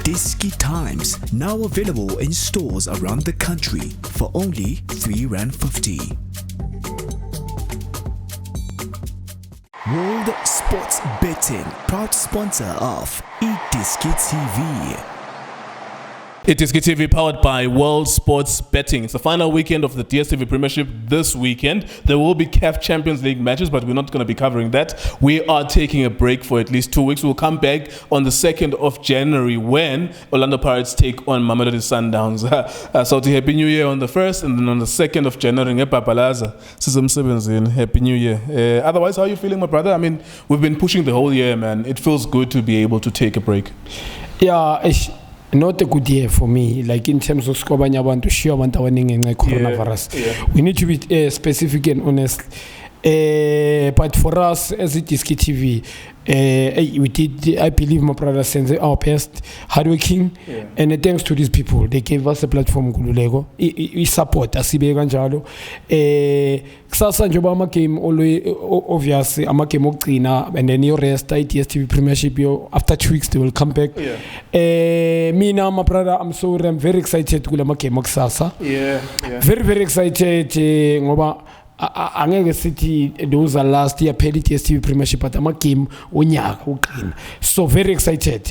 Diski Times, now available in stores around the country for only R3.50. World Sports Betting, proud sponsor of eDiski TV. eDiski TV powered by World Sports Betting. It's the final weekend of the DStv Premiership this weekend. There will be CAF Champions League matches, but we're not going to be covering that. We are taking a break for at least 2 weeks. We'll come back on the 2nd of January when Orlando Pirates take on Mamelodi Sundowns. So Happy New Year on the 1st, and then on the 2nd of January, Happy New Year. Otherwise, how are you feeling, my brother? I mean, we've been pushing the whole year, man. It feels good to be able to take a break. Yeah, not a good year for me, like in terms of scoring abantu sure abantu abaningi ngenxa coronavirus. We need to be specific and honest. But for us as eDiski TV, we did, I believe, my brother sends our best, hardworking, and thanks to these people, they gave us a platform. Kululeko, we support asibe kanjalo. Kusasa njoba ama game always obviously ama game okugcina, and then you rest DStv Premiership after 2 weeks they will come back. Mina, my brother, I'm sorry, I'm very excited kula ama game okusasa. Very excited ngoba angeke sithi those are last year phela DStv Premiership but ama game onyaka uqina, so very excited.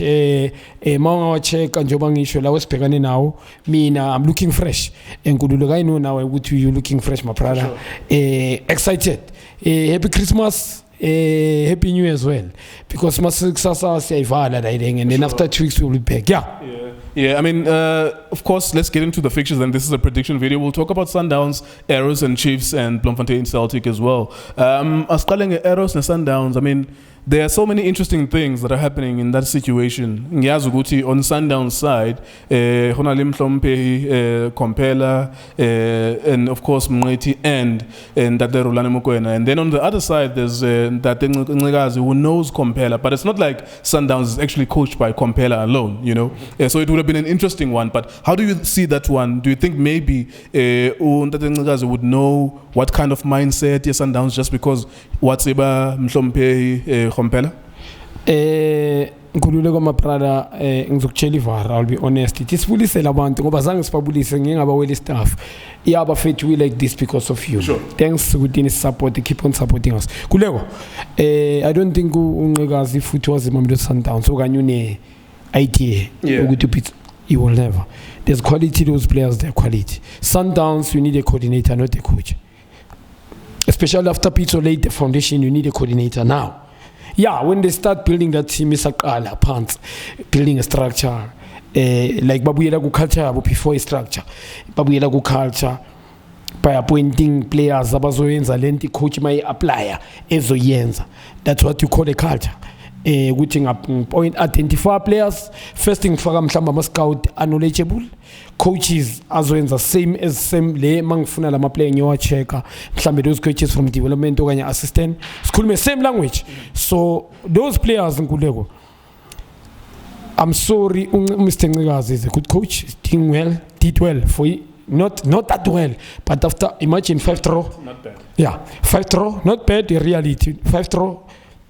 Manga check njoba ngisho la wesibhekane nawo, mina I'm looking fresh enkululo I know now ukuthi you looking fresh, my brother. Excited. Happy Christmas. Happy New Year as well, because Masasa siyayivala la ideng, and then after 2 weeks we will be back. Yeah, I mean, of course, let's get into the fixtures, and this is a prediction video. We'll talk about Sundowns, Arrows and Chiefs, and Bloemfontein Celtic as well. As calling Arrows and Sundowns, I mean, there are so many interesting things that are happening in that situation. Ngiyazi ukuthi on Sundowns side, hona Mhlompehi, Kompela, and of course Mngeti and Tate Rulani Mokoena. And then on the other side, there's Tate Ncikazi who knows Kompela, but it's not like Sundowns is actually coached by Kompela alone, you know. So it would have been an interesting one. But how do you see that one? Do you think maybe Tate Ncikazi would know what kind of mindset Sundowns just because what's Mhlompehi Kompela? Nkululeko my brother, ngizokutshela ivara, I'll be honest. Tisifundisela abantu ngoba zange sibabulise ngingabaweli staff. Iyaba fethu we like this because of you. Sure. Thanks within support, keep on supporting us. Kuleko, I don't think uNcikazi futhi wazi Mamelodi Sundowns okanye une idea ukuthi you will never. There's quality, those players, they're quality. Sundowns, you need a coordinator, not a coach. Especially after Pitso laid the foundation, you need a coordinator now. Yeah, when they start building that team, building a structure, like babuyela ku culture before a structure, babuyela ku culture by appointing players abazoyenza lento coach may apply ezoyenza. That's what you call a culture. Which point identify players first thing faka mhlamba ama scout knowledgeable, coaches azoyenza same le mangifuna lama player ngiwa checker mhlambe those coaches from development okanye assistant sikhulume same language, so those players Nkuleko, I'm sorry Mr. Ncikazi is a good coach, did well for you. Not that well, but after imagine 5 throw, not bad. 5 throw, not bad in reality. 5 throw.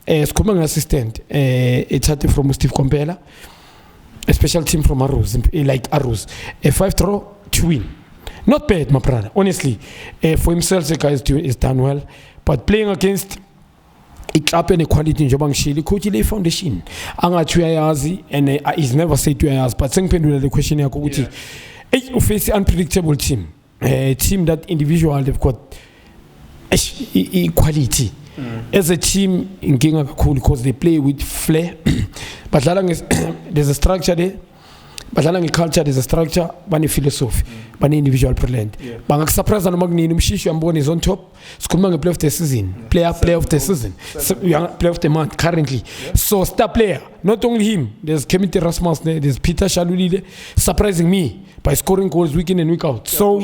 Sikhuluma assistant, it's from Steve Kompela, a special team from Arrows, like Arrows, a 5 throw to win. Not bad, my brother, honestly. For himself, the guy is done well, but playing against it happen equality in Jobang Shili, coach lay foundation. Anga Tuyazi, and he's never said Tuyazi, but Sengpendula the question here, a face unpredictable team, a team that individual they've got equality. As a team in Ginga cool because they play with flair, but there's a structure there. But a culture, there's a structure, bani philosophy, bani individual talent. Bangak surprise and magni numshishu ambon is on top. Skumanga play of the season, player of the season, player of the month currently. So star player, not only him. There's Kemite Rasmus there, there's Peter Shaluli there, surprising me by scoring goals week in and week out. So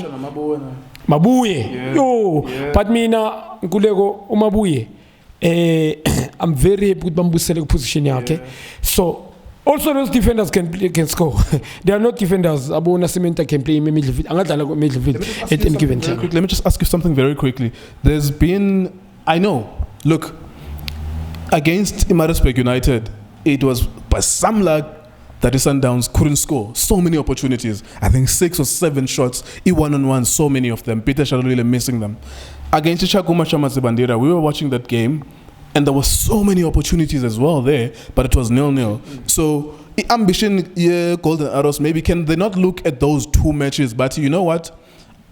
Mabuye, but mina Nkuleko Umabuye. I'm very happy with Bambusele position here. So also those defenders can score. They are not defenders. Abu Nasimenta can play in midfield. At any given time. Let me just ask you something very quickly. There's been, I know, look, against Imarisburg United, it was by some luck that the Sundowns couldn't score. So many opportunities. I think 6 or 7 shots, one-on-one, so many of them. Peter Shalulile missing them. Against Chakuma Chamazibandera, we were watching that game, and there were so many opportunities as well there, but it was 0-0. So, ambition, yeah, Golden Arrows, maybe can they not look at those 2 matches? But you know what?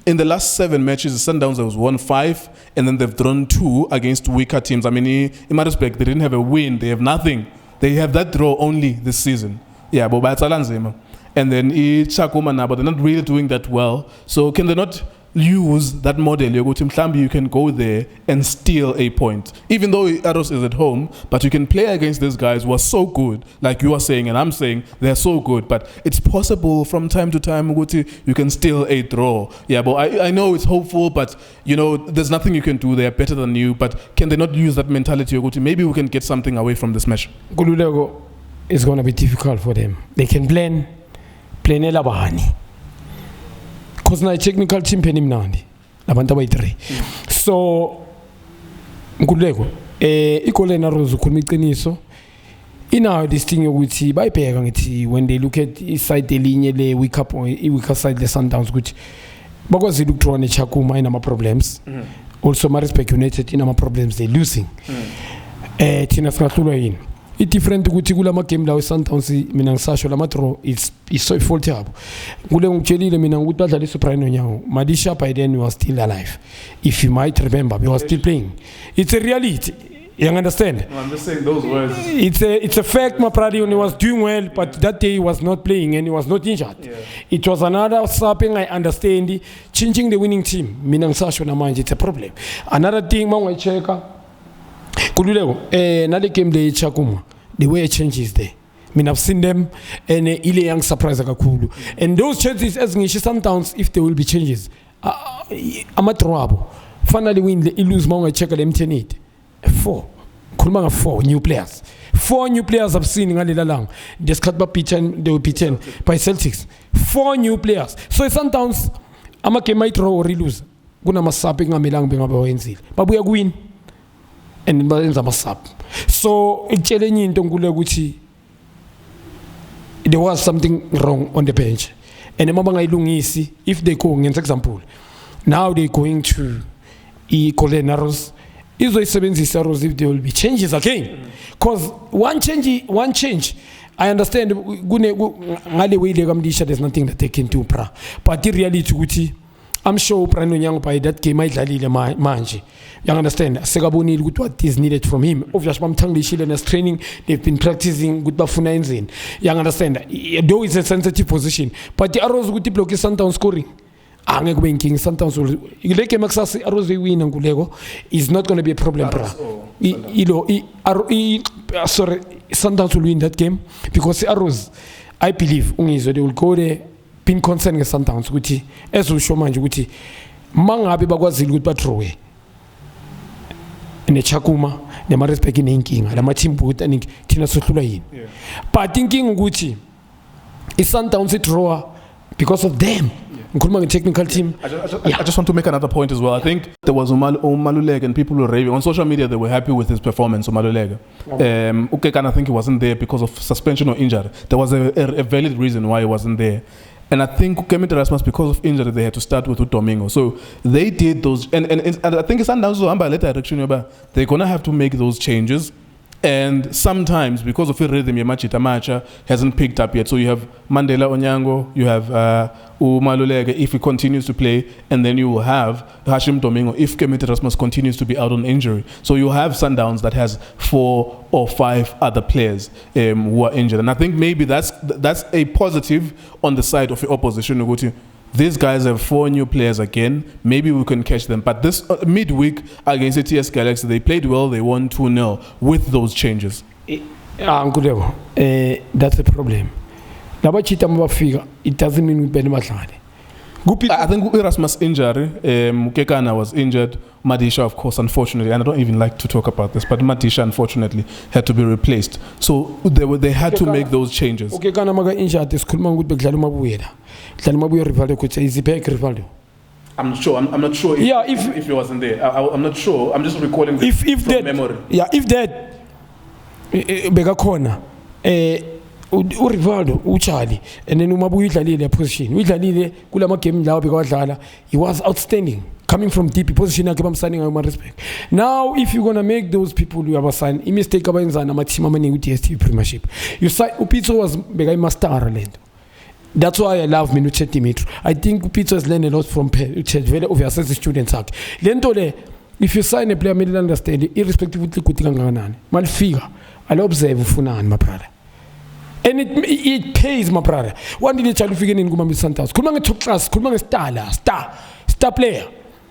In the last 7 matches, the Sundowns have won 5, and then they've drawn 2 against weaker teams. I mean, in my respect, they didn't have a win. They have nothing. They have that draw only this season. Yeah, but Batsalanzima. And then Chakuma now, but they're not really doing that well. So can they not use that model? You go to Mhlambi, you can go there and steal a point. Even though Arrows is at home, but you can play against these guys who are so good, like you are saying and I'm saying, they're so good. But it's possible from time to time, you can steal a draw. Yeah, but I know it's hopeful, but you know, there's nothing you can do. They're better than you. But can they not use that mentality? Maybe we can get something away from this match. Kululeko is going to be difficult for them. They can plan elabani. Because na technical team peni mnandi labantu abayi-3 so Nkululeko iGolden Arrows ukhuluma iqiniso inayo this thing yokuthi bayibheka ngithi when they look at iside elinye le weaker side le Sundowns ukuthi bakwazile ukudraw neChakuma inama problems also Maritzburg United inama problems they losing thina singahlulwa yini i-different ukuthi kulama game lawo Sundowns mina ngisasho lama draw is so fault yabo kule ngitshelile mina ukuthi badlala iSupreme Nonyawo Madisha by then was still alive if you might remember he was still playing. It's a reality, you understand? No, I'm just saying those words. It's a fact my brother, he was doing well but that day he was not playing and he was not injured. It was another something I understand changing the winning team mina ngisasho namanje it's a problem. Another thing mangwayicheka Kululeko nale game le Chakuma the way it changes there. I mean, I've seen them and ile young surprise kakhulu. And those changes as ngisho Sundowns if there will be changes. Amatrabo. Finally win the lose manga check them 10-8. 4. Kulmanga 4 new players. 4 new players I've seen ngalila lang. Discussed by P10 they will P10 by Celtics. 4 new players. So Sundowns amake might draw or lose. Kuna masapi ngamelang bengabawenzile. Babuya win. And bayenza masap. So itshelenye into Nkululeko ukuthi there was something wrong on the bench. And mama ngayilungisi if they go ngenza example. Now they going to Golden Arrows. Izoyisebenzisa Arrows if there will be changes again. Because one change I understand ngale way le kamdisha there's nothing that they can do pra. But the reality ukuthi I'm sure Prano Nonyawo by that game ayidlalile manje. You understand? Sekabonile ukuthi what is needed from him. Obviously bamthangishile nas training they've been practicing ukuthi bafuna enzeni. You understand? Though it's a sensitive position, but the Arrows ukuthi block Sundowns scoring. Angeke kube inking Sundowns ile game akusasa Arrows win Nkululeko is not going to be a problem bra. Sorry, Sundowns will win that game because Arrows I believe ungizwe they will go there been concerned nge Sundowns ukuthi ezusho manje ukuthi mangabe bakwazile ukuthi badrawe neChakuma neMaritzburg inenkinga lama team boot and thina sohlulwa yini but inkinga ukuthi iSundowns idraw because of them. Ngikhuluma nge-technical team. I just want to make another point as well. I think there was Umaluleke and people were raving on social media. They were happy with his performance. Umaluleke, Ukekan, I think he wasn't there because of suspension or injury. There was a valid reason why he wasn't there. And I think Kemit Erasmus, because of injury, they had to start with Domingo. So they did those, and I think it's Sundowns by later direction. They're gonna have to make those changes. And sometimes, because of the rhythm, Yamachita Macha hasn't picked up yet. So you have Mandela Onyango, you have Umaluleke if he continues to play, and then you will have Hashim Domingo if Kemit Erasmus continues to be out on injury. So you have Sundowns that has 4 or 5 other players who are injured. And I think maybe that's a positive on the side of the opposition. These guys have 4 new players again. Maybe we can catch them. But this midweek against ATS Galaxy, they played well. They won 2-0 with those changes. Nkululeko, that's a problem. It doesn't mean we better badlale. I think Erasmus injury, Kekana was injured. Madisha, of course, unfortunately, and I don't even like to talk about this, but Madisha, unfortunately, had to be replaced. So they had to make those changes. Kekana maga injured. Sikhuluma ukuthi bekudlala uMabuye. Dlala uMabuye Rivaldo ukuthi is back Rivaldo. I'm not sure. I'm not sure if he wasn't there. I'm not sure. I'm just recalling this from memory. Yeah, if that bekakhona uRivaldo uCharlie and then umabuye idlalile position uyidlalile kulama game lawo bekwadlala he was outstanding coming from deep position yakhe bamsani ngayo ma respect. Now if you're gonna make those people you abasign I mistake abayenzana ama team amaningi uDStv Premiership you say uPitso was beka imaster lento. That's why I love Minuchet Dimitri. I think Upito has learned a lot from Uchet, very obvious as a student. Lento le, if you sign a player, may understand it, irrespective of what you can mal figure, I'll observe Funan, my brother. And it pays, my brother. One day, child figure in Gumami Santos. Kumanga top class, Kumanga star player.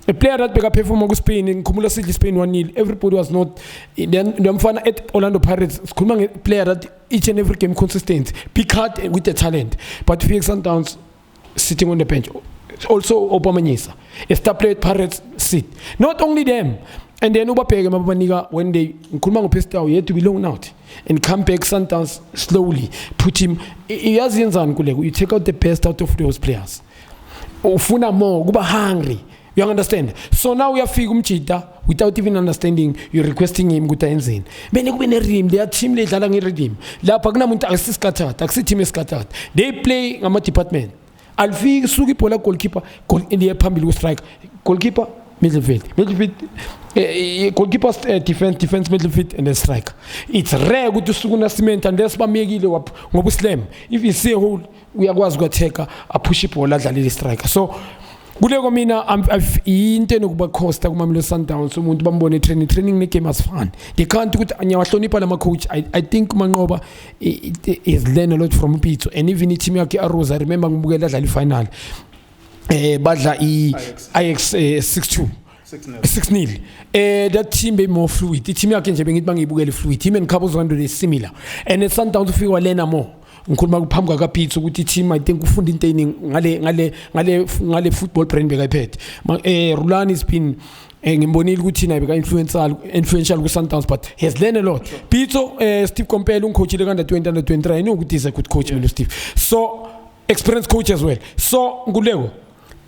A player that began perform Spain in Cumula City, Spain 1-0. Everybody was not. Then the at Orlando Pirates, Kumanga player that each and every game consistent, pick hard with the talent. But Phoenix Sundowns sitting on the bench. Also Obama a star player at Pirates sit. Not only them. And then Ubapega Mabaniga when they Kumanga pissed out, he had to be loaned out and come back Sundowns slowly. Put him. You take out the best out of those players. Ufuna more, Guba hungry. You understand? So now we are figum chita without even understanding. You're requesting him guta enzin. Bene kubene rim. They are team le dalang redim. La pagna munta axis katat. Axis team is katat. They play ngama department. Alfi sugi pola goalkeeper. In the pambilu strike. Goalkeeper midfield. Goalkeeper defense midfield and then strike. It's rare good to suguna cement and there's bamegi le wap ngobuslam. If you say hold, we are going to take a push it pola dalili striker. So. Kuleko mina into enokuba costa kuMamelodi Sundowns umuntu bambone training ne game as fun. They can't ukuthi anyawahlonipha lama coach. I think Manqoba is learn a lot from Pitso and even team yakhe Arrows I remember ngibukela dlala final. Badla Ajax 6-2. 6-0. That team be more fluid. The team yakhe nje bengithi bangibukele fluid. Team and Cabo Zwane is similar. And the Sundowns ufika learn more. Ngikhuluma kuphambi kaPitso ukuthi team I think ufunda into eningi ngale football brand bekayiphethe Rulani has been ngimbonile ukuthi naye beka influential ku Sundowns but he has learned a lot. Pitso Steve Kompela uncoachile ka under 20 under 23 I know ukuthi is a good coach Steve, so experienced coach as well. So nguleko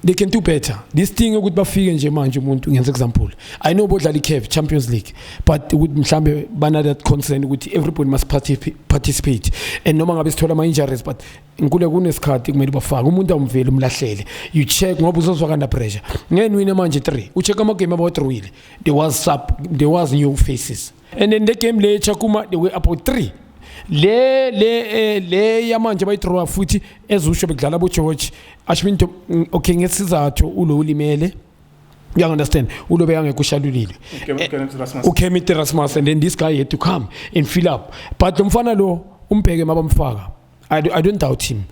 they can do better. This thing ukuthi bafike nje manje umuntu ngenza example I know bodlala iCAF Champions League but ukuthi mhlambe bana that concern ukuthi everybody must participate and noma ngabe sithola ama injuries but ngikule kunesikhathi kumele bafake umuntu amvele umlahlele you check ngoba uzozwa under pressure ngenwine manje 3 ucheck ama game about 3 there was new faces and then the game later kuma they were about 3 le yamanje bayithrowa futhi ezusho bekudlala bo George ashwinto okay ngesizathu ulo ulimele you understand ulo beyangekho ushalulile uKemit Erasmus and then this guy had to come and fill up but umfana lo umbheke mabamfaka I don't doubt him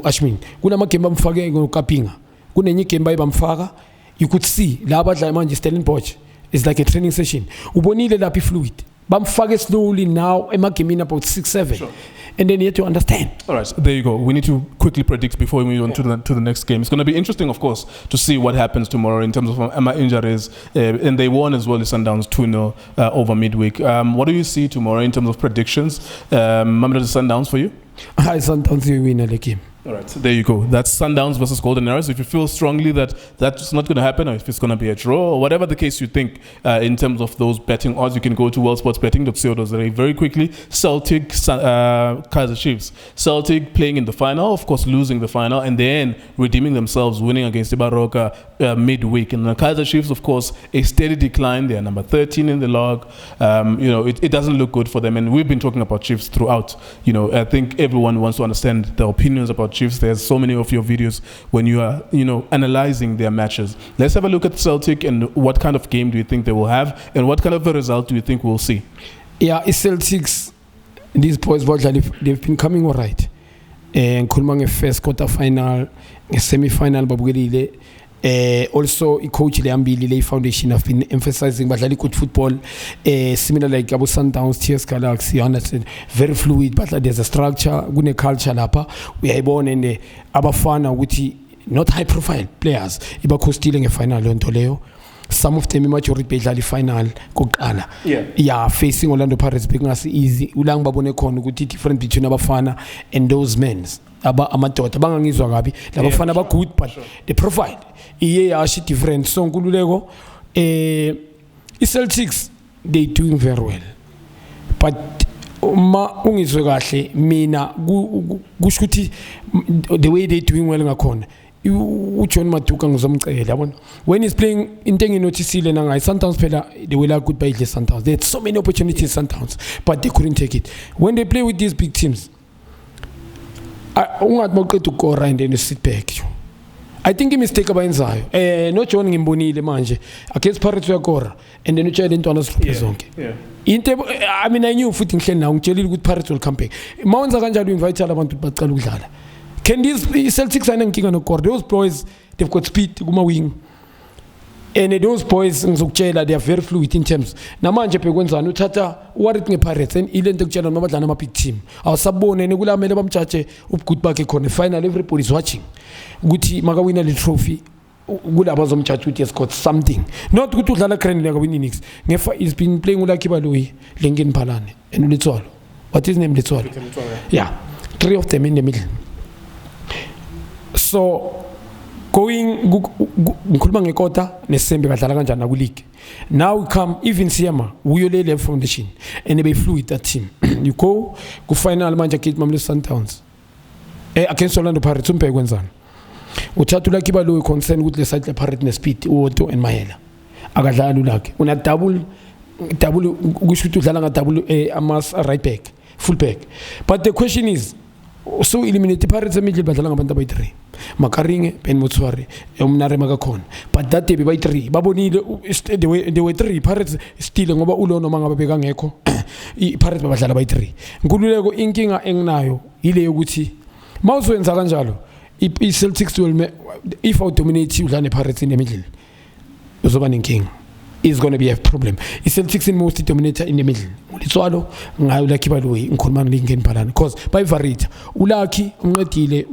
Ashwin kunama game bamfake ngokapinga kunenye game bayibamfaka you could see la badla manje Stellenbosch is like a training session ubonile lapha fluid bamfake slowly now emagimini about 6-7 sure. And then you have to understand. All right, there you go. We need to quickly predict before we move on to the next game. It's going to be interesting, of course, to see what happens tomorrow in terms of injuries. And they won as well as Sundowns 2-0 over midweek. What do you see tomorrow in terms of predictions? Mamelodi Sundowns for you? I Sundowns will win the game. All right, so there you go. That's Sundowns versus Golden Arrows. If you feel strongly that that's not going to happen, or if it's going to be a draw, or whatever the case you think in terms of those betting odds, you can go to worldsportsbetting.co.za very quickly. Celtic, Kaizer Chiefs. Celtic playing in the final, of course, losing the final, and then redeeming themselves, winning against Ibaroka midweek. And the Kaizer Chiefs, of course, a steady decline. They are number 13 in the log. It doesn't look good for them. And we've been talking about Chiefs throughout. I think everyone wants to understand the opinions about Chiefs. There's so many of your videos when you are, analyzing their matches. Let's have a look at Celtic and what kind of game do you think they will have and what kind of a result do you think we'll see? Yeah, Celtics, these boys, they've been coming all right. And Kulmang first quarter final, semi-final, Babugeli. Also, coach Leambili Foundation have been emphasizing but good football, similar like Abu Sundowns, TS Galaxy, you understand, very fluid, but there's a structure, good culture lapa. We are born in the Abafana with not high profile players. Ibako stealing a final on Toleo. Some of them majority the final kokala. Yeah, facing Orlando Pirates being as easy. Ulang babone kon good different between Abafana and those men. Amateur, abangangizwa kabi. Abafana ba good, but the profile. Yeah, she different. So Ngululego, Celtics they doing very well, but ma ungizwe kahle mina kusho ukuthi the way they doing well ngakhona uJohn Maduka ngizomcela yabona when he's playing into enginotisile na ngayi Sundowns phela they will are good by the Sundowns. They had so many opportunities Sundowns but they couldn't take it. When they play with these big teams ungathi mawuqeda ukora and then you sit back. I think mistake abayenzayo no John ngimbonile manje against Pirates uyakora and then utshela intwana ziphe zonke into I mean I knew futhi ngihleli nawo ngitshelile ukuthi Pirates will come back mawenza kanjalo invite abantu bacala ukudlala. Can these Celtics ayinenkinga nokora? Those boys they've got speed kuma wing and those boys ngizokutshela they are very fluid in terms namanje bekwenzana uthatha uwarit ngePirates and ilento ukutshela noma badlala ama big team awusabone nekulamele bamjaje ubgood bakhe khona final everybody is watching ukuthi maka wina le trophy kulaba zomjaje ukuthi has got something not ukuthi udlala grand league win innings ngefa is been playing uLucky Baloyi Lengeni Phalane and Letswalo what is name Letswalo yeah 3 of them in the middle so going ngikhuluma ngekota nesembe badlala kanjani ku league now we come even Siema uyolele foundation and they flew with that team you go ku final manje against Mamelodi Sundowns against Orlando Pirates umbheke kwenzana uthatha uLucky Baloyi concern ukuthi le side le Pirates ne speed uOtto and Mahela akadlala uLucky una double kusho ukuthi udlala nga double amas right back full back but the question is so eliminate Pirates emiddle badlala ngabantu abayi3 Makaringe Ben Motshwari umnare makakhona but that day bayi3 babonile they were 3 Pirates still ngoba ulo noma ngabe bekangekho iPirates babadlala bayi3 nkululeko inkinga enginayo ile yokuthi mawuzoyenza kanjalo iCeltics will if out dominate udlala nePirates in the middle uzoba nenkinga is going to be a problem. iCeltics in most dominator in the middle. Letswalo ngayo Lucky Baloyi ngikhuluma ngingeni Phalane because by Varita uLucky unqedile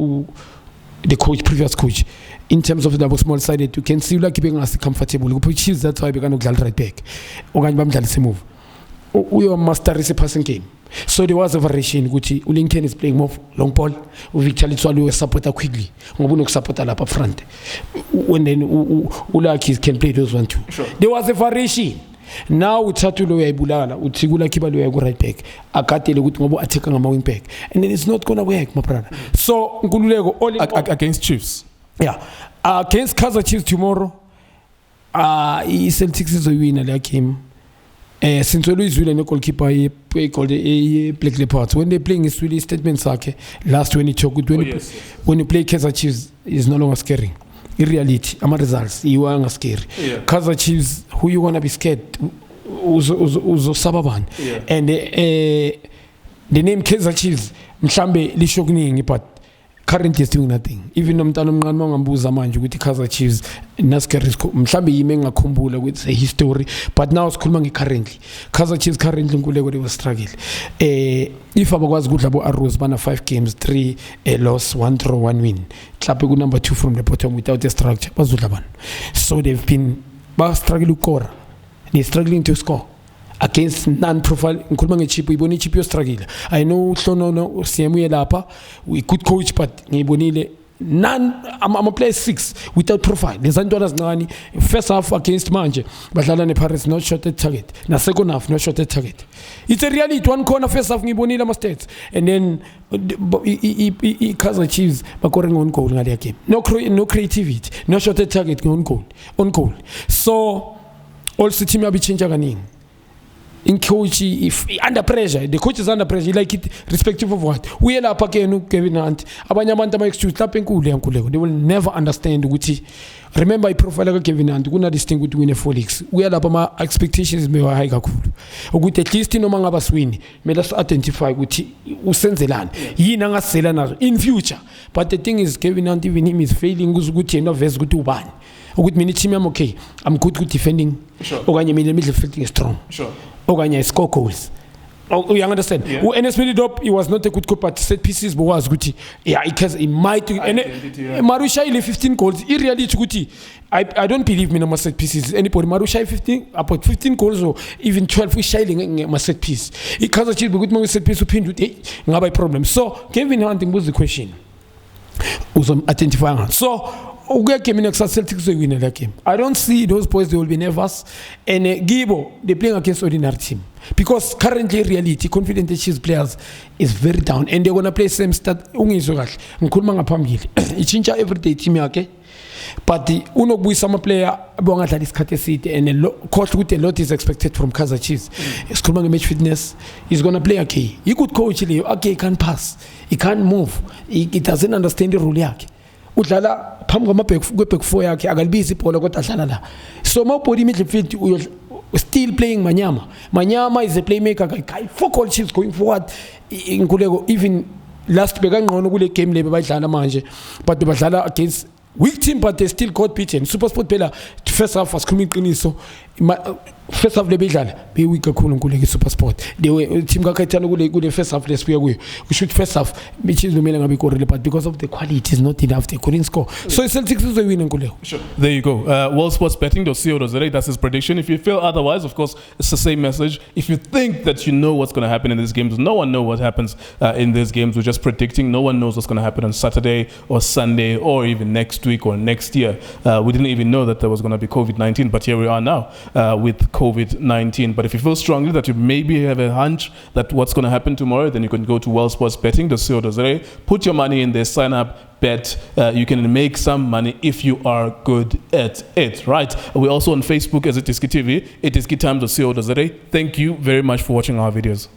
the coach previous coach in terms of the small sided you can see Lucky being as comfortable which is that's why bekanokudlala right back okanye bamdlalise move uyo master is a passing game so there was a variation ukuthi uLincoln is playing more long ball uVictor Letswalo we supporter quickly ngoba unokusupporta lapha up front when then uLucky can play those one too there was a variation now uthatha lo uyayibulala uthi kuLucky Baloyi ku right back akadele ukuthi ngoba attack ngama wing back and then it's not going to work my brother so nkululeko against Chiefs against Kaizer Chiefs tomorrow iCeltics izoyina le game since Louisville and goalkeeper called Black Leopards when they playing is really statement sakhe last when he choked when you play Kaizer Chiefs is no longer scary in reality ama results you are scary Kaizer Chiefs who you want to be scared uzo sababani and the name Kaizer Chiefs mhlambe lisho kuningi but currently is doing nothing even nomntana omncane mangambuza manje ukuthi Kaizer Chiefs nascary mhlambe yime engakhumbula ukuthi a history but now sikhuluma ngecurrently Kaizer Chiefs currently nkuleko they were struggle if abakwazi ukudla bo Arrows bana 5 games 3 loss 1 draw 1 win mhlawumbe ku number 2 from the bottom without a structure bazudla bana so they've been struggle ukora they struggling to score against non-profile ngikhuluma ngeChip uyibona iChip yo struggle I know Hlonono siyemuye lapha we good coach but ngiyibonile I'm play 6 without profile lezantwana zincane first half against manje badlala nePirates not shot at target na second half not shot at target it's a reality one corner first half ngibonile ama stats and then Kaizer Chiefs bakoring on goal ngale game no creativity no shot at target on goal so also team yabi change kaningi in coach if under pressure the coach is under pressure like it respective of what we lapha again Kevin Hunt abanye abantu ama excuse lapha enkulu yankuleko they will never understand ukuthi remember I profile ka Kevin Hunt kuna this thing ukuthi win a 4 leagues we lapha ama expectations me high kakhulu ukuthi at least noma ngaba swini mele us identify ukuthi usenzelana yini angasela nazo in future but the thing is Kevin Hunt even him is failing ukuthi yena vese ukuthi ubani ukuthi mina team yami okay I'm good with defending okanye mina midfield is strong okanye score goals you understand and Smith he was not a good but set pieces but was good yeah it might and Marusha 15 goals in reality ukuthi I don't believe me no set pieces anybody Marusha 15 goals or even 12 we shiling ma set piece Kaizer Chiefs ukuthi ma set piece uphinde ngaba problem so Kevin Hunt ngibuza the question uzom identify so game next Celtics will win that game. I don't see those boys, they will be nervous. And Gibo, they're playing against ordinary team. Because currently reality, confident Chiefs players is very down. And they're going to play same stat. It's every day team yake. But the Unogui summer player Bonga is Katesite and a coach with a lot is expected from Kaizer Chiefs. He's coming match fitness. He's gonna play okay. He could coach okay, he can pass, he can't move, he doesn't understand the rule yake. Udlala phambi kwamabhek 4 yakhe akalibisi ibhola kodwa adlala la. So mawubhodi midfield still playing Manyama. Manyama is a playmaker guy. For all Chiefs going forward Nkuleko even last bekangqono kule game lebe badlala manje but badlala against weak team, but they still got beaten. SuperSport Bella first half was coming so first half le bedlala be weak kakhulu ngule SuperSport. They were team kakayithana kule first half lesikuya kuyo. We should first half which is lumele ngabe ikorele but because of the quality is not enough they couldn't score. So Celtics is a win ngule. Sure. There you go. worldsportsbetting.co.za, that's his prediction. If you feel otherwise, of course, it's the same message. If you think that you know what's going to happen in these games, no one knows what happens in these games. We're just predicting. No one knows what's going to happen on Saturday or Sunday or even next week or next year. We didn't even know that there was going to be COVID-19, but here we are now with COVID-19. But if you feel strongly that you maybe have a hunch that what's going to happen tomorrow, then you can go to worldsportsbetting.co.za, put your money in there, sign up, bet. You can make some money if you are good at it, right? We're also on Facebook as Itiski TV, itiskitimes.co.za. Thank you very much for watching our videos.